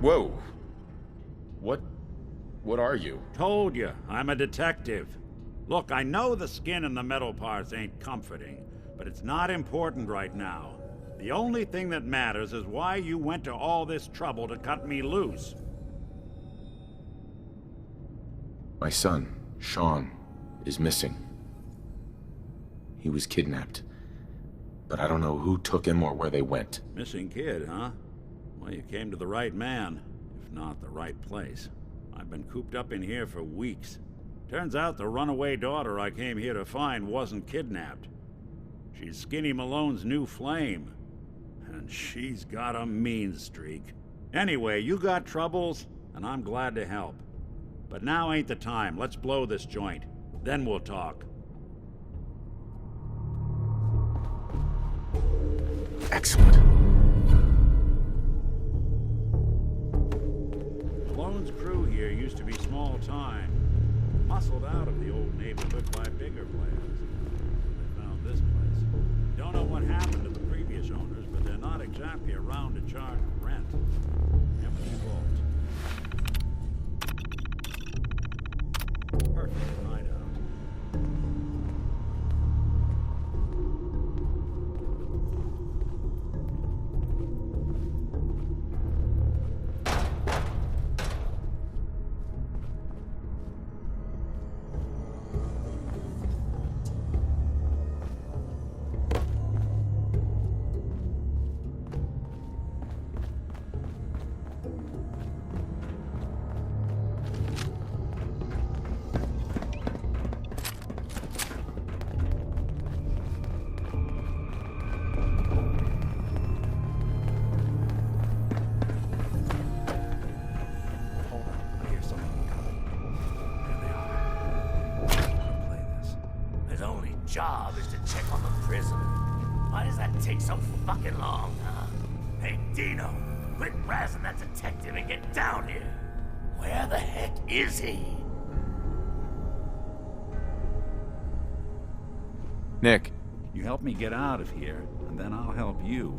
Whoa. What are you? Told you, I'm a detective. Look, I know the skin and the metal parts ain't comforting, but it's not important right now. The only thing that matters is why you went to all this trouble to cut me loose. My son, Sean, is missing. He was kidnapped. But I don't know who took him or where they went. Missing kid, huh? Well, you came to the right man, if not the right place. I've been cooped up in here for weeks. Turns out the runaway daughter I came here to find wasn't kidnapped. She's Skinny Malone's new flame. And she's got a mean streak. Anyway, you got troubles, and I'm glad to help. But now ain't the time. Let's blow this joint. Then we'll talk. Excellent. Malone's crew here used to be small time. Muscled out of the old neighborhood by bigger players. They found this place. Don't know what happened to the previous owners, but they're not exactly around to charge rent. Empty vault. Perfect hideout. Job is to check on the prison. Why does that take so fucking long, huh? Hey, Dino, quit razzing that detective and get down here. Where the heck is he? Nick. You help me get out of here, and then I'll help you.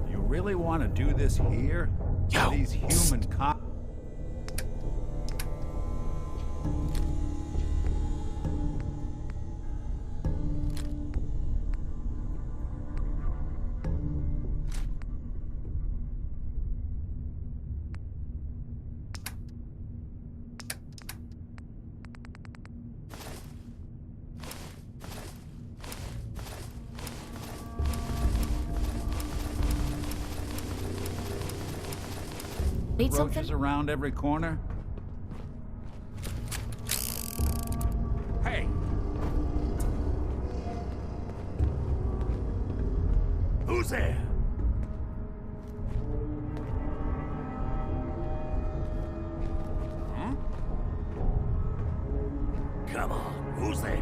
You really want to do this here? Yo. These human cops. Need Roaches something? around every corner? Hey! Who's there? Huh? Come on, who's there?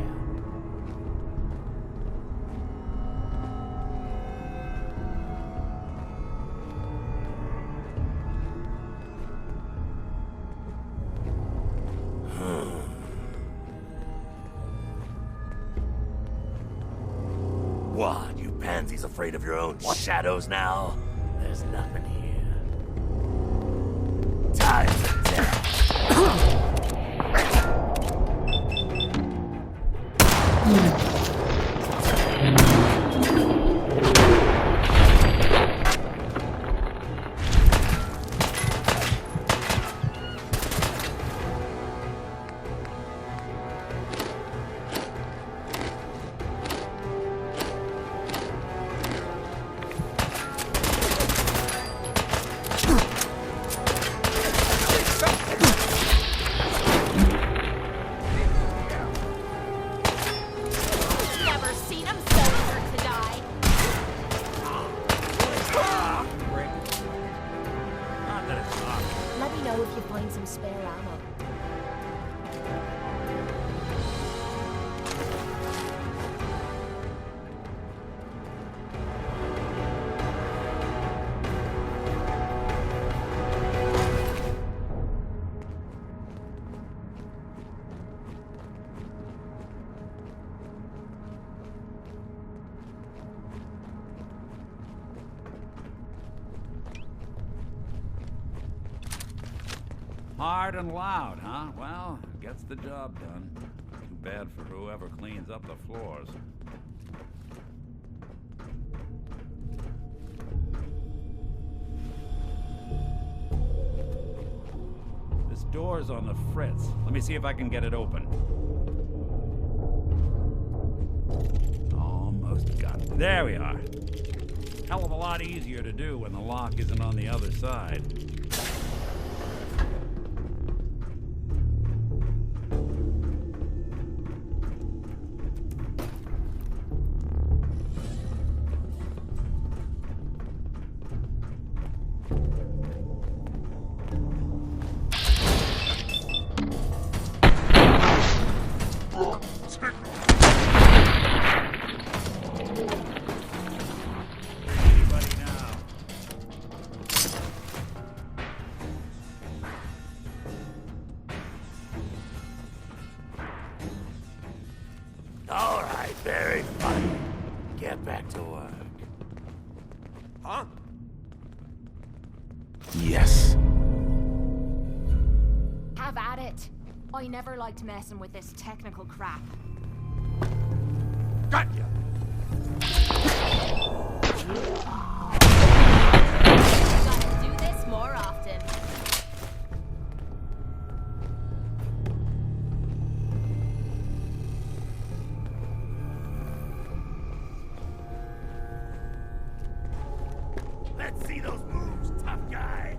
What, you pansies afraid of your own shadows now? There's nothing here. Time to death. Never seen him so eager to die. Not that it's obvious. Let me know if you find some spare ammo. Hard and loud, huh? Well, gets the job done. Too bad for whoever cleans up the floors. This door's on the fritz. Let me see if I can get it open. Almost got it. There we are. Hell of a lot easier to do when the lock isn't on the other side. All right, very funny. Get back to work. Huh? Yes. Have at it. I never liked messing with this technical crap. Got ya! Gotta do this more often. Let's see those moves, tough guy.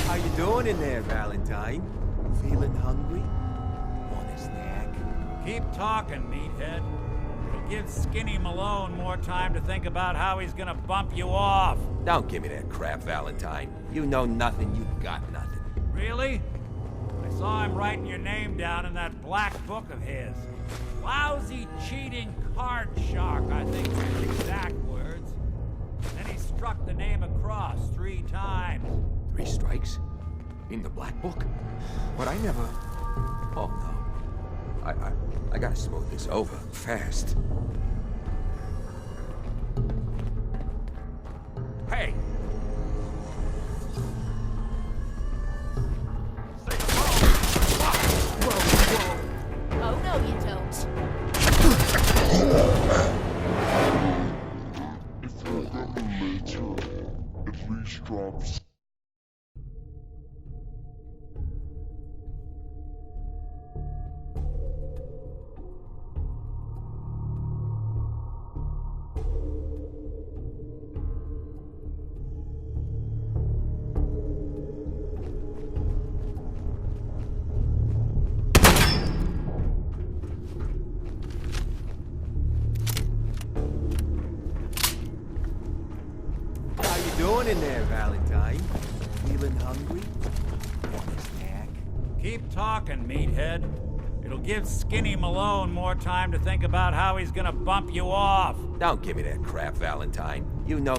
How you doing in there, Valentine? Feeling hungry? Want a snack? Keep talking, meathead. It'll give Skinny Malone more time to think about how he's gonna bump you off. Don't give me that crap, Valentine. You know nothing, you got nothing. Really? I saw him writing your name down in that black book of his. Lousy, cheating card shark, I think were his exact words. Then he struck the name across 3 times. 3 strikes? In the black book? But I never... Oh, no. I gotta smooth this over fast. Hey! Oh no, you don't. If you're emulator, at least drops. How you doing in there, Valentine? Feeling hungry? Want a snack? Keep talking, meathead. It'll give Skinny Malone more time to think about how he's gonna bump you off. Don't give me that crap, Valentine. You know...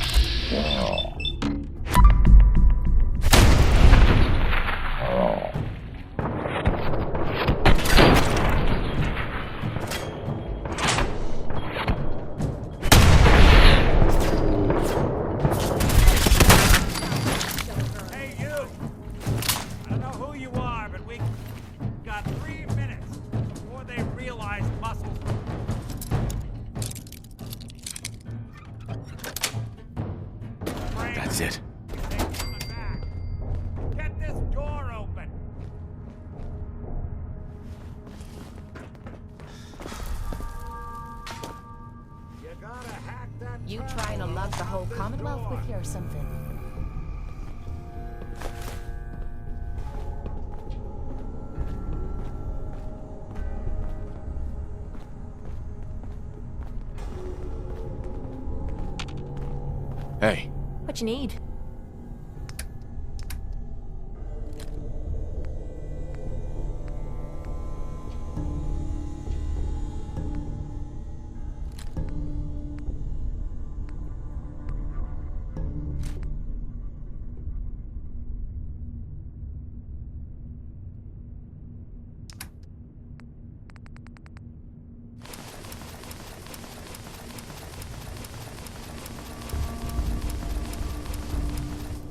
Hey, you! I don't know who you are, but we got 3 minutes before they realize muscles. That's it. They're coming back. Get this door open. You gotta hack that. You trying to lug the whole Commonwealth with you or something? Hey, What you need?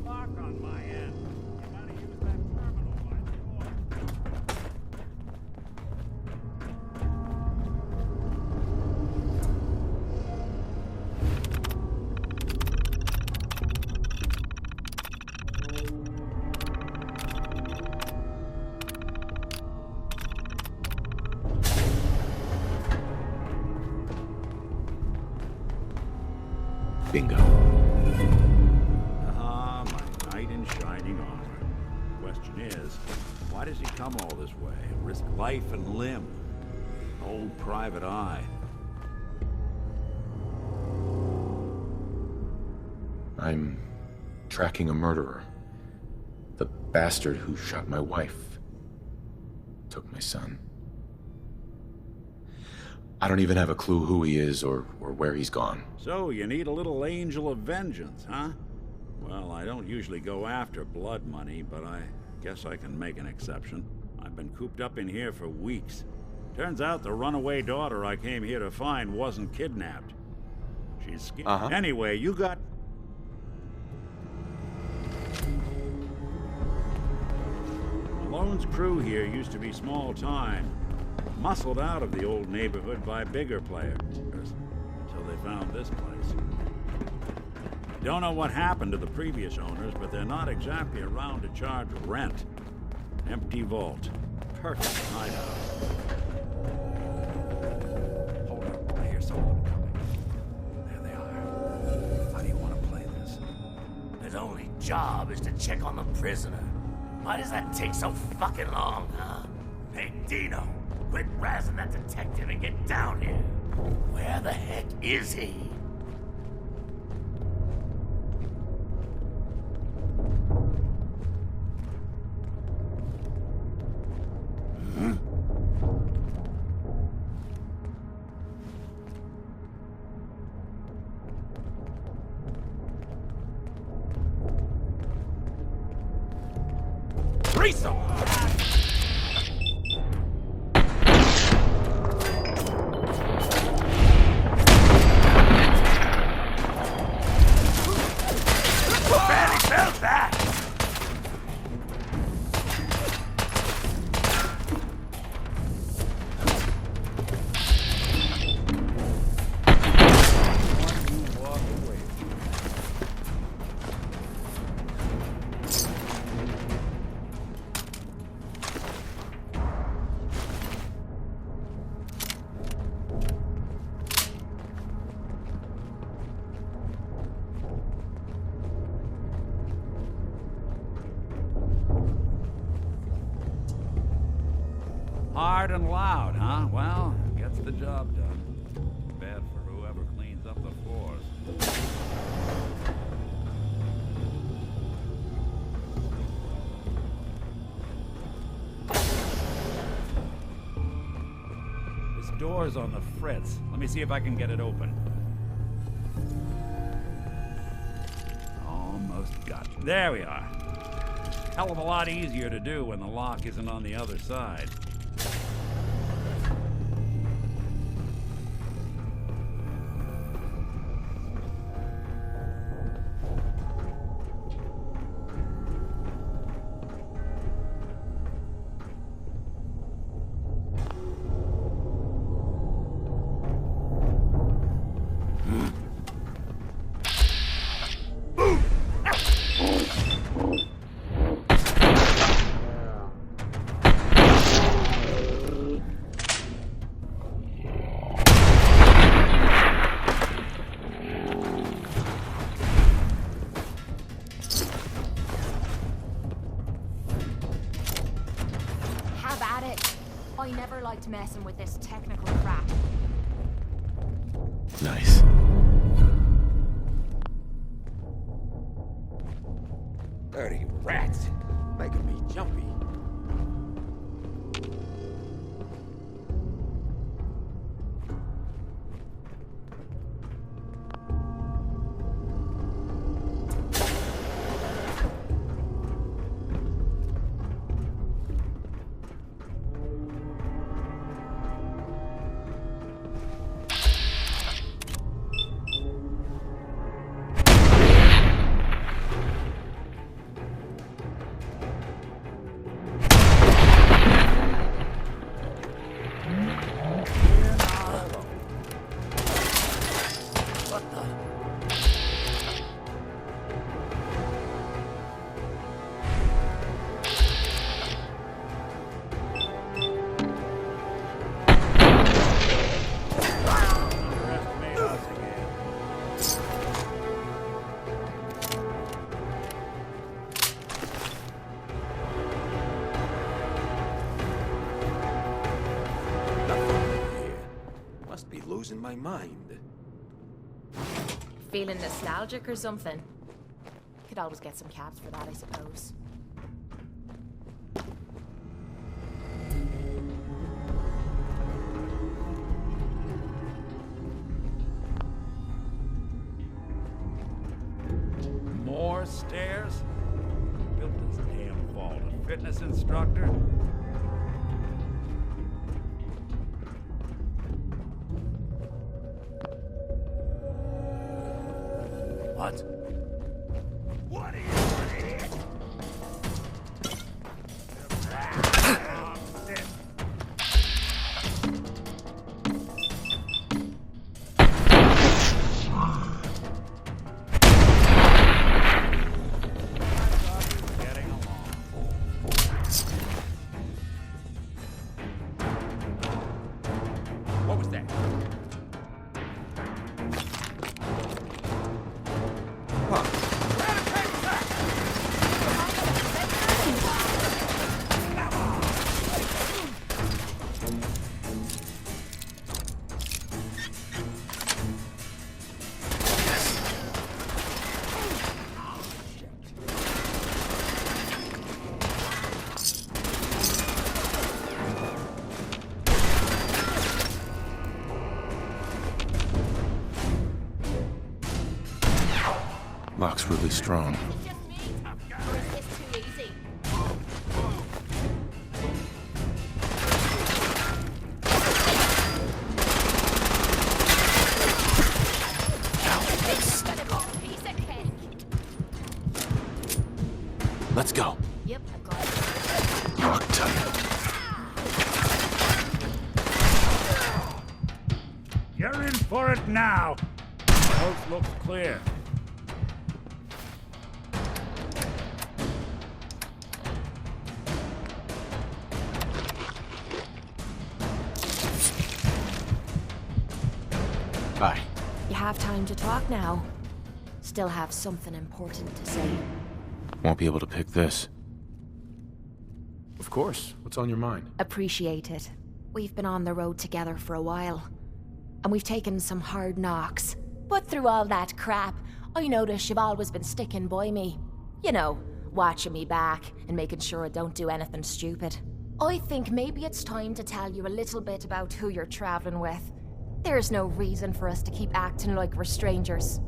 Lock on my end. You gotta use that terminal by the door. bingo. Ah, my knight in shining armor. Question is, why does he come all this way? Risk life and limb? Old private eye. I'm tracking a murderer. The bastard who shot my wife. Took my son. I don't even have a clue who he is or where he's gone. So, you need a little angel of vengeance, huh? Well, I don't usually go after blood money, but I guess I can make an exception. I've been cooped up in here for weeks. Turns out the runaway daughter I came here to find wasn't kidnapped. She's scared. Anyway, you got... Malone's crew here used to be small time. Muscled out of the old neighborhood by bigger players. Until they found this place. Don't know what happened to the previous owners, but they're not exactly around to charge rent. Empty vault. Perfect hideout. Hold on, I hear someone coming. There they are. How do you want to play this? His only job is to check on the prisoner. Why does that take so fucking long, huh? Hey, Dino, quit razzing that detective and get down here. Where the heck is he? Threesome! Barely felt that! Hard and loud, huh? Well, gets the job done. Bad for whoever cleans up the floors. This door's on the fritz. Let me see if I can get it open. Almost got it. There we are. Hell of a lot easier to do when the lock isn't on the other side. Have at it. I never liked messing with this technical crap. Dirty rats. Making me jumpy. Losing my mind. Feeling nostalgic or something? Could always get some cabs for that, I suppose. More stairs? Built this damn vault. A fitness instructor? What? What are you doing? What was that? Lock's really strong. Just me? Or is this too easy? Piece of cake. Let's go. Yep, I've got it. Lock tight. You're in for it now. Coast looks clear. Bye. You have time to talk now. Still have something important to say. Won't be able to pick this. Of course. What's on your mind? Appreciate it. We've been on the road together for a while. And we've taken some hard knocks. But through all that crap, I notice you've always been sticking by me. You know, watching me back and making sure I don't do anything stupid. I think maybe it's time to tell you a little bit about who you're traveling with. There's no reason for us to keep acting like we're strangers.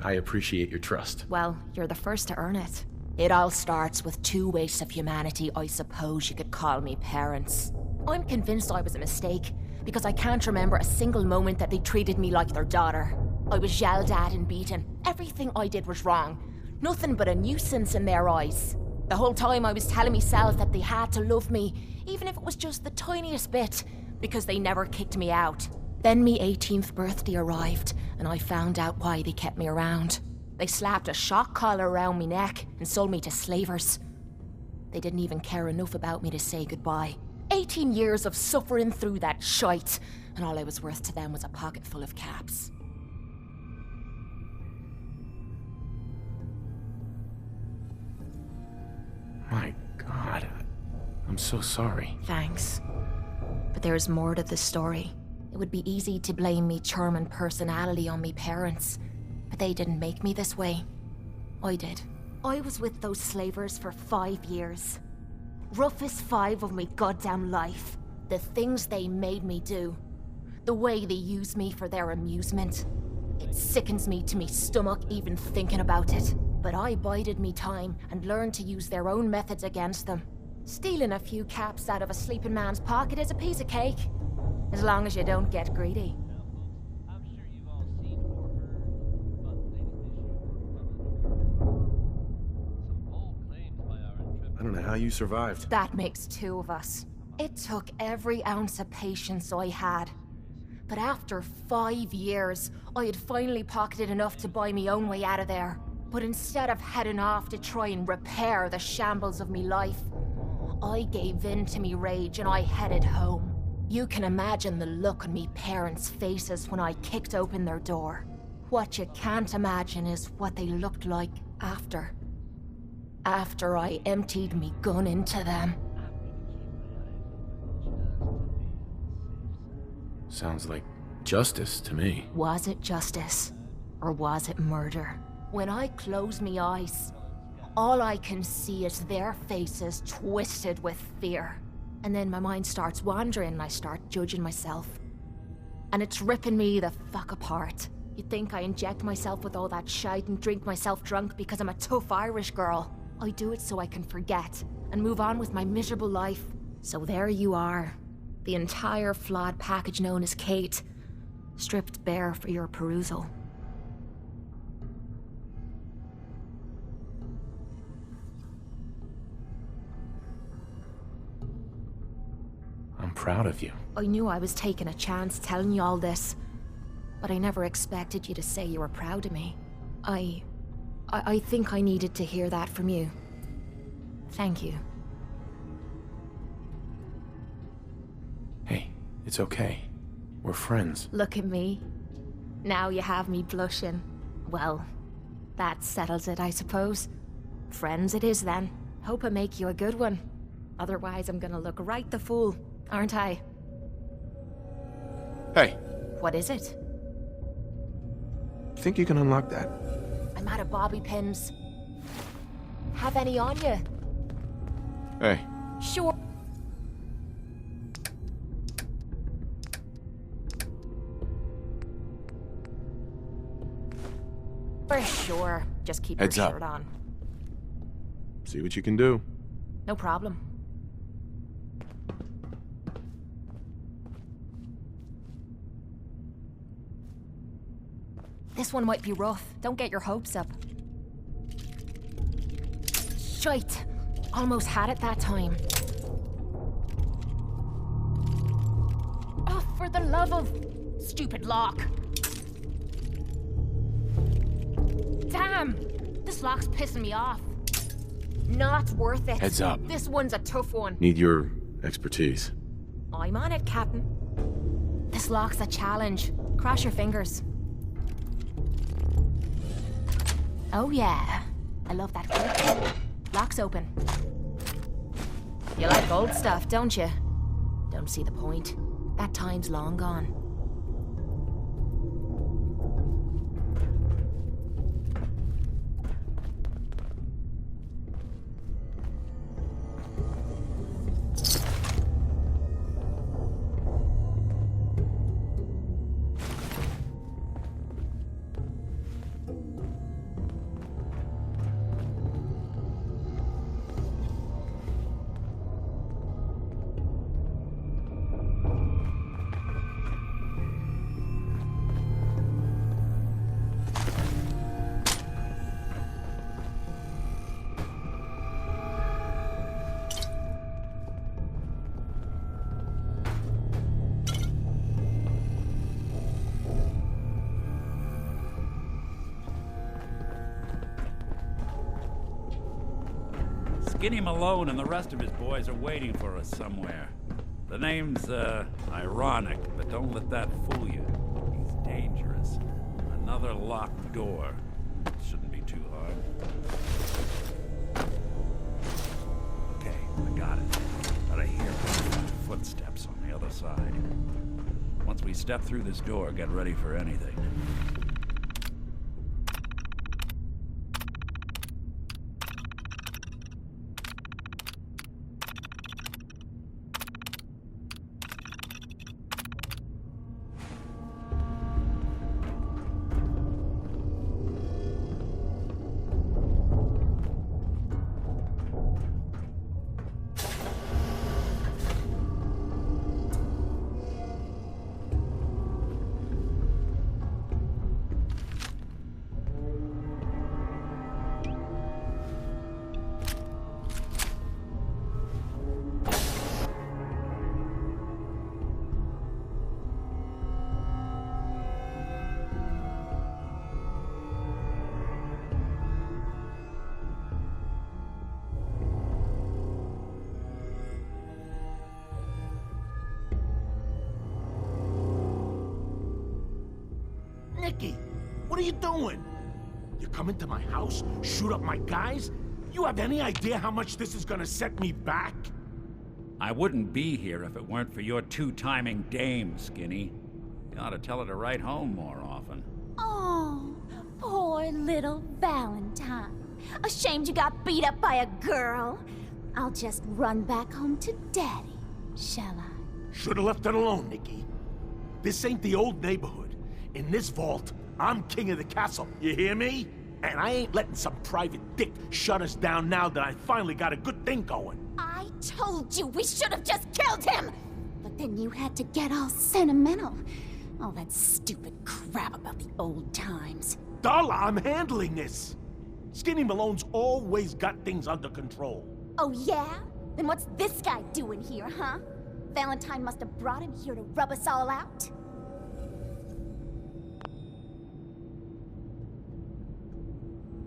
I appreciate your trust. Well, you're the first to earn it. It all starts with two wastes of humanity I suppose you could call me parents. I'm convinced I was a mistake, because I can't remember a single moment that they treated me like their daughter. I was yelled at and beaten. Everything I did was wrong. Nothing but a nuisance in their eyes. The whole time I was telling myself that they had to love me, even if it was just the tiniest bit, because they never kicked me out. Then me 18th birthday arrived, and I found out why they kept me around. They slapped a shock collar around me neck and sold me to slavers. They didn't even care enough about me to say goodbye. 18 years of suffering through that shite, and all I was worth to them was a pocket full of caps. My God. I'm so sorry. Thanks. But there's more to the story. It would be easy to blame me charming personality on me parents. But they didn't make me this way. I did. I was with those slavers for 5 years. Roughest 5 of my goddamn life. The things they made me do. The way they used me for their amusement. It sickens me to me stomach even thinking about it. But I bided me time and learned to use their own methods against them. Stealing a few caps out of a sleeping man's pocket is a piece of cake. As long as you don't get greedy. I'm sure you've all seen or heard about the latest issue. Some bold claims by our intrepid. I don't know how you survived. That makes 2 of us. It took every ounce of patience I had. But after 5 years, I had finally pocketed enough to buy me own way out of there. But instead of heading off to try and repair the shambles of me life, I gave in to me rage and I headed home. You can imagine the look on me parents' faces when I kicked open their door. What you can't imagine is what they looked like after. After I emptied me gun into them. Sounds like justice to me. Was it justice? Or was it murder? When I close me eyes, all I can see is their faces twisted with fear. And then my mind starts wandering and I start judging myself. And it's ripping me the fuck apart. You'd think I inject myself with all that shite and drink myself drunk because I'm a tough Irish girl. I do it so I can forget and move on with my miserable life. So there you are. The entire flawed package known as Kate, stripped bare for your perusal. I'm proud of you. I knew I was taking a chance telling you all this, but I never expected you to say you were proud of me. I think I needed to hear that from you. Thank you. Hey, it's okay. We're friends. Look at me. Now you have me blushing. Well, that settles it, I suppose. Friends it is then. Hope I make you a good one. Otherwise I'm gonna look right the fool, aren't I? Hey, What is it? think you can unlock that? I'm out of bobby pins. Have any on you? Hey, Sure. For sure. Just keep Heads your up. shirt on. see what you can do. No problem. This one might be rough. Don't get your hopes up. Shite! Almost had it that time. Oh, for the love of... Stupid lock. Damn! This lock's pissing me off. Not worth it. Heads up. This one's a tough one. Need your expertise. I'm on it, Captain. This lock's a challenge. Cross your fingers. Oh yeah. I love that click. Lock's open. You like old stuff, don't you? Don't see the point. That time's long gone. Skinny Malone and the rest of his boys are waiting for us somewhere. The name's, ironic, but don't let that fool you. He's dangerous. Another locked door. Shouldn't be too hard. Okay, I got it. But I hear footsteps on the other side. Once we step through this door, get ready for anything. Nicky, what are you doing? You come into my house, shoot up my guys? You have any idea how much this is gonna set me back? I wouldn't be here if it weren't for your two-timing dame, Skinny. You ought to tell her to write home more often. Oh, poor little Valentine. Ashamed you got beat up by a girl? I'll just run back home to Daddy, shall I? Should've left it alone, Nicky. This ain't the old neighborhood. In this vault, I'm king of the castle, you hear me? And I ain't letting some private dick shut us down now that I finally got a good thing going. I told you we should have just killed him! But then you had to get all sentimental. All that stupid crap about the old times. Darla, I'm handling this. Skinny Malone's always got things under control. Oh yeah? Then what's this guy doing here, huh? Valentine must have brought him here to rub us all out?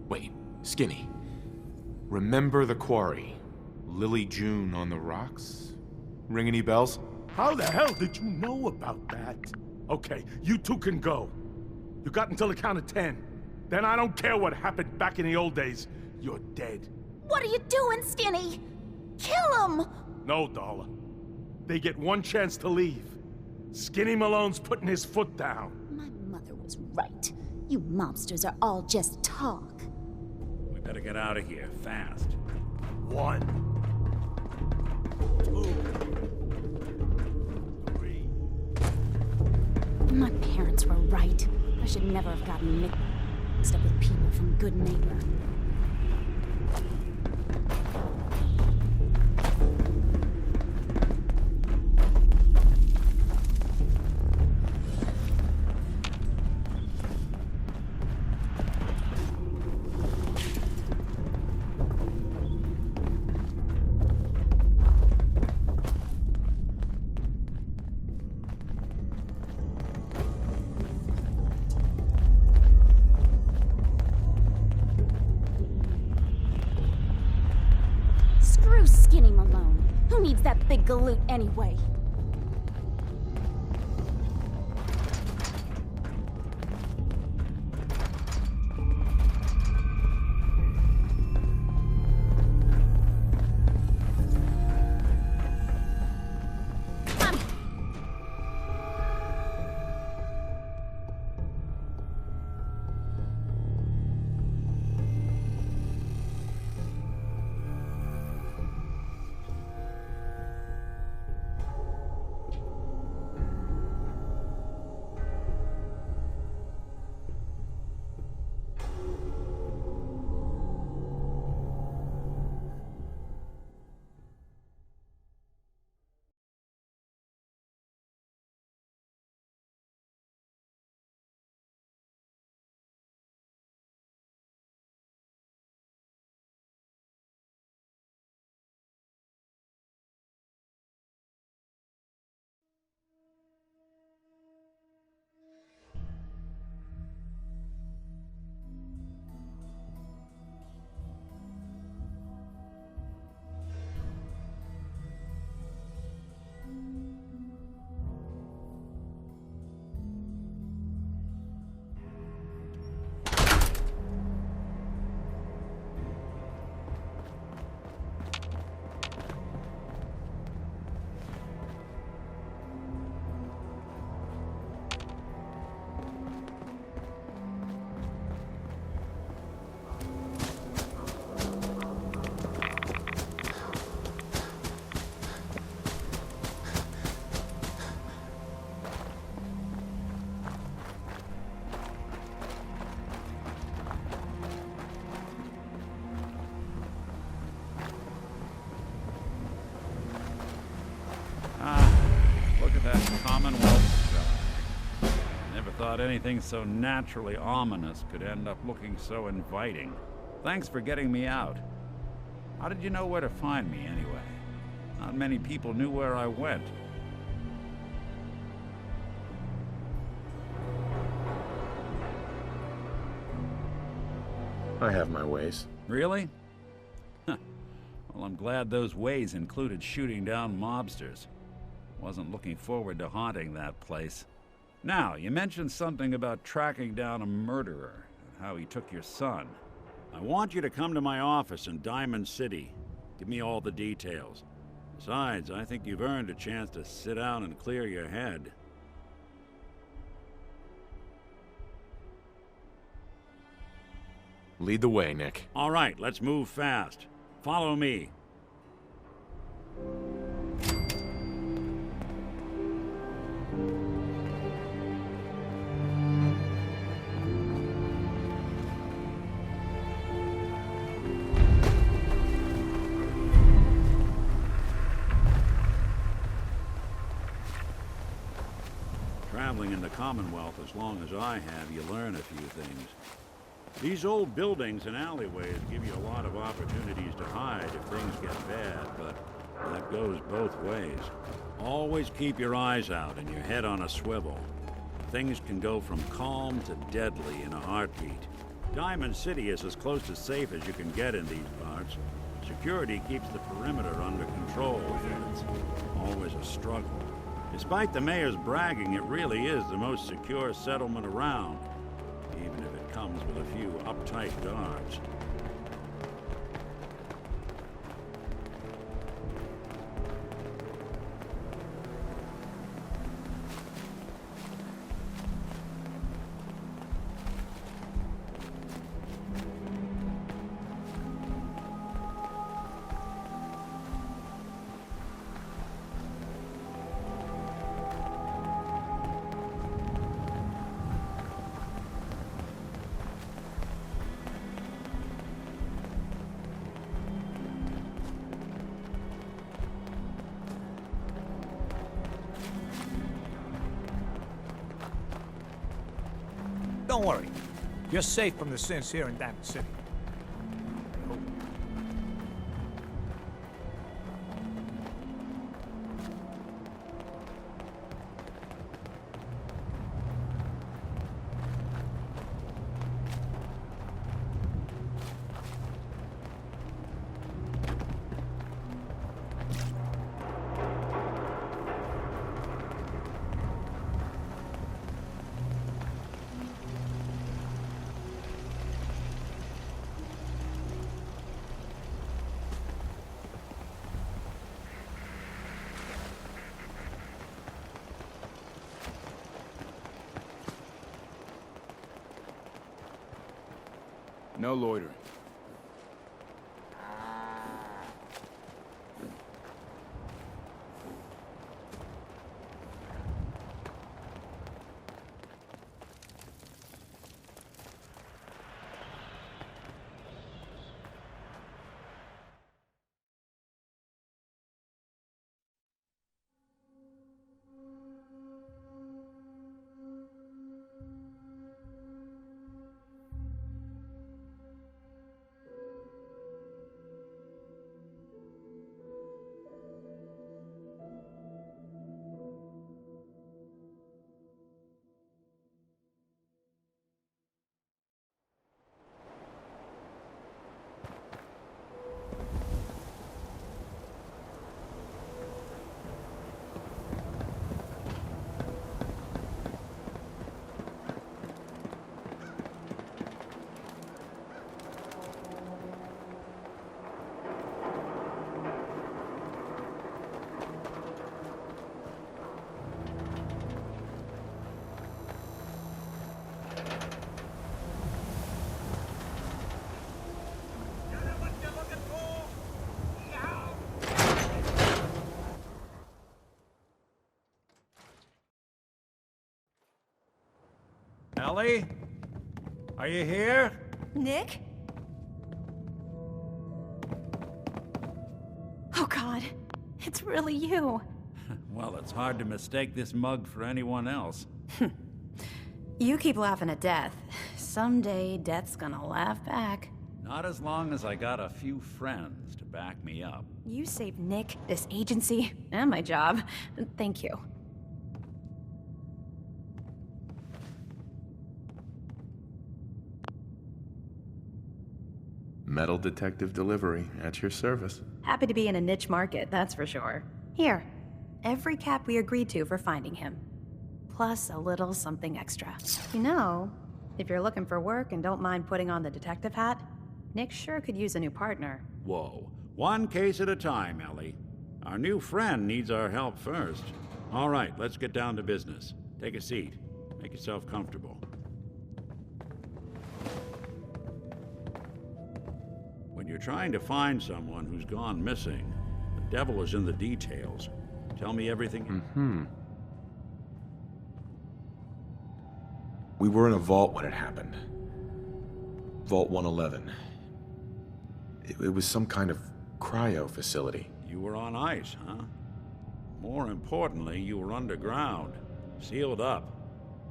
Wait, Skinny. Remember the quarry? Lily June on the rocks? Ring any bells? How the hell did you know about that? Okay, you two can go. You got until the count of 10. Then I don't care what happened back in the old days. You're dead. What are you doing, Skinny? Kill him! No, Darla. They get one chance to leave. Skinny Malone's putting his foot down. My mother was right. You mobsters are all just talk. We better get out of here, fast. 1, 2, 3. My parents were right. I should never have gotten mixed up with people from Good Neighbor. Skinny Malone. Who needs that big galoot anyway? Commonwealth sky. Never thought anything so naturally ominous could end up looking so inviting. Thanks for getting me out. How did you know where to find me, anyway? Not many people knew where I went. I have my ways. Really? Huh. Well, I'm glad those ways included shooting down mobsters. Wasn't looking forward to haunting that place. Now, you mentioned something about tracking down a murderer, and how he took your son. I want you to come to my office in Diamond City. Give me all the details. Besides, I think you've earned a chance to sit down and clear your head. Lead the way, Nick. All right, let's move fast. Follow me. Traveling in the Commonwealth as long as I have, you learn a few things. These old buildings and alleyways give you a lot of opportunities to hide if things get bad, but that goes both ways. Always keep your eyes out and your head on a swivel. Things can go from calm to deadly in a heartbeat. Diamond City is as close to safe as you can get in these parts. Security keeps the perimeter under control, and it's always a struggle. Despite the mayor's bragging, it really is the most secure settlement around, even if it comes with a few uptight guards. Don't worry. You're safe from the sins here in Diamond City. No loitering. Ellie? Are you here? Nick? Oh God, it's really you. Well, it's hard to mistake this mug for anyone else. You keep laughing at death. Someday, death's gonna laugh back. Not as long as I got a few friends to back me up. You saved Nick, this agency, and my job. Thank you. Metal detective delivery at your service. Happy to be in a niche market, that's for sure. Here, every cap we agreed to for finding him. plus a little something extra. You know, if you're looking for work and don't mind putting on the detective hat, Nick sure could use a new partner. Whoa. One case at a time, Ellie. Our new friend needs our help first. All right, let's get down to business. Take a seat. Make yourself comfortable. When you're trying to find someone who's gone missing, the devil is in the details. Tell me everything. We were in a vault when it happened. Vault 111. It was some kind of cryo facility. You were on ice, huh? More importantly, you were underground, sealed up.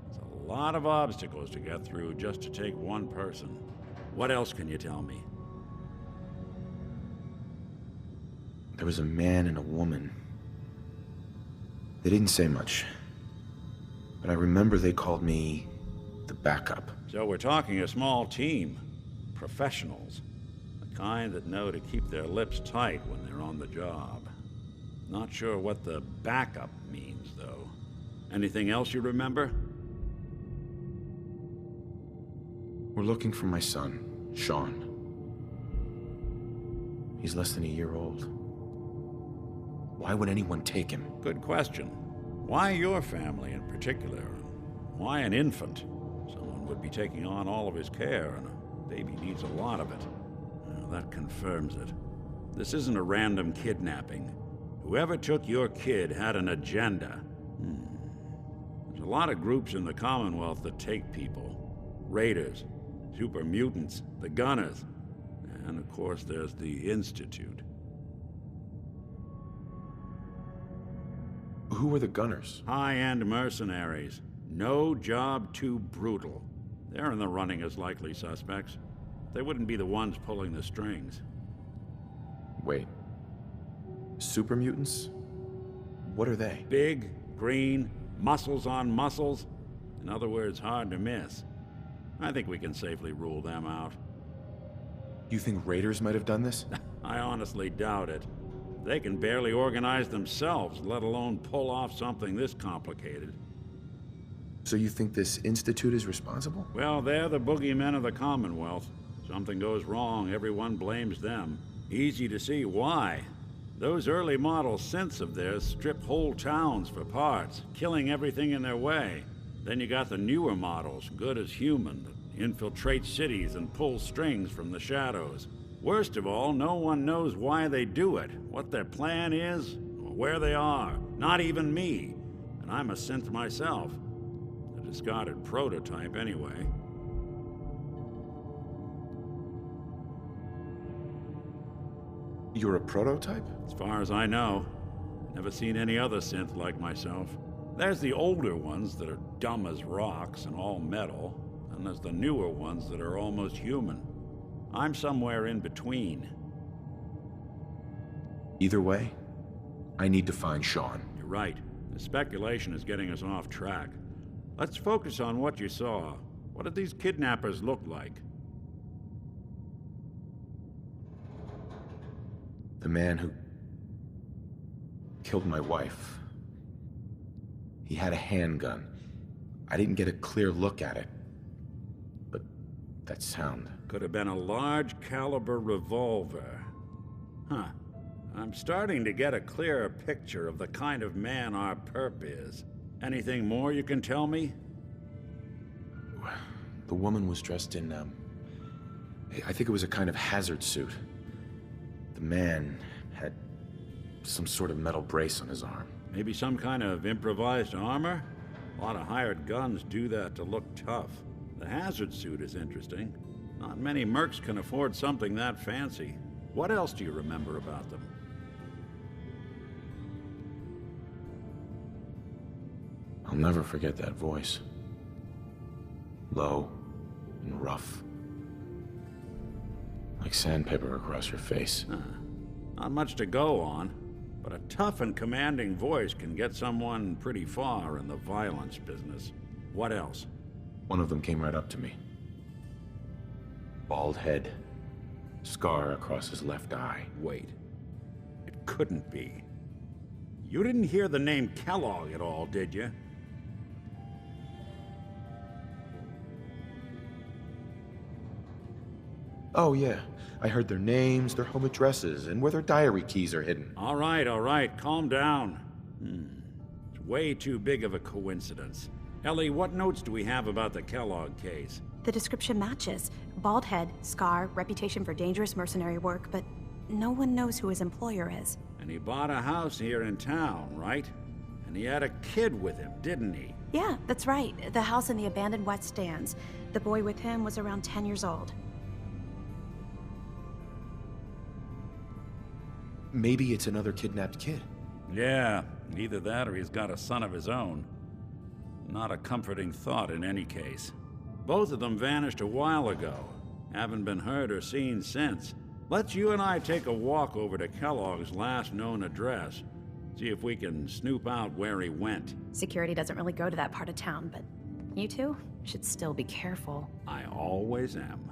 There's a lot of obstacles to get through just to take one person. What else can you tell me? There was a man and a woman. They didn't say much, but I remember they called me the backup. So we're talking a small team. Professionals. The kind that know to keep their lips tight when they're on the job. Not sure what the backup means, though. Anything else you remember? We're looking for my son, Sean. He's less than a year old. Why would anyone take him? Good question. Why your family in particular? Why an infant? Someone would be taking on all of his care, and a baby needs a lot of it. Well, that confirms it. This isn't a random kidnapping. Whoever took your kid had an agenda. There's a lot of groups in the Commonwealth that take people. Raiders, super mutants, the Gunners, and of course there's the Institute. Who were the Gunners? High-end mercenaries. No job too brutal. They're in the running as likely suspects. They wouldn't be the ones pulling the strings. Wait. Super mutants? What are they? Big, green, muscles on muscles. In other words, hard to miss. I think we can safely rule them out. You think raiders might have done this? I honestly doubt it. They can barely organize themselves, let alone pull off something this complicated. So you think this Institute is responsible? Well, they're the boogeymen of the Commonwealth. Something goes wrong, everyone blames them. Easy to see why. Those early model synths of theirs strip whole towns for parts, killing everything in their way. Then you got the newer models, good as human, that infiltrate cities and pull strings from the shadows. Worst of all, no one knows why they do it, what their plan is, or where they are. Not even me. And I'm a synth myself. A discarded prototype, anyway. You're a prototype? As far as I know. Never seen any other synth like myself. There's the older ones that are dumb as rocks and all metal, and there's the newer ones that are almost human. I'm somewhere in between. Either way, I need to find Sean. You're right. The speculation is getting us off track. Let's focus on what you saw. What did these kidnappers look like? The man who killed my wife. He had a handgun. I didn't get a clear look at it, but that sound. Could have been a large caliber revolver. Huh. I'm starting to get a clearer picture of the kind of man our perp is. Anything more you can tell me? The woman was dressed in, I think it was a kind of hazard suit. The man had some sort of metal brace on his arm. Maybe some kind of improvised armor? A lot of hired guns do that to look tough. The hazard suit is interesting. Not many mercs can afford something that fancy. What else do you remember about them? I'll never forget that voice. Low and rough. Like sandpaper across your face. Not much to go on, but a tough and commanding voice can get someone pretty far in the violence business. What else? One of them came right up to me. Bald head. Scar across his left eye. Wait. It couldn't be. You didn't hear the name Kellogg at all, did you? Oh, yeah. I heard their names, their home addresses, and where their diary keys are hidden. All right, calm down. It's way too big of a coincidence. Ellie, what notes do we have about the Kellogg case? The description matches. Bald head, scar, reputation for dangerous mercenary work, but no one knows who his employer is. And he bought a house here in town, right? And he had a kid with him, didn't he? Yeah, that's right. The house in the abandoned West Stands. The boy with him was around 10 years old. Maybe it's another kidnapped kid. Yeah, either that or he's got a son of his own. Not a comforting thought in any case. Both of them vanished a while ago. Haven't been heard or seen since. Let's you and I take a walk over to Kellogg's last known address. See if we can snoop out where he went. Security doesn't really go to that part of town, but you two should still be careful. I always am.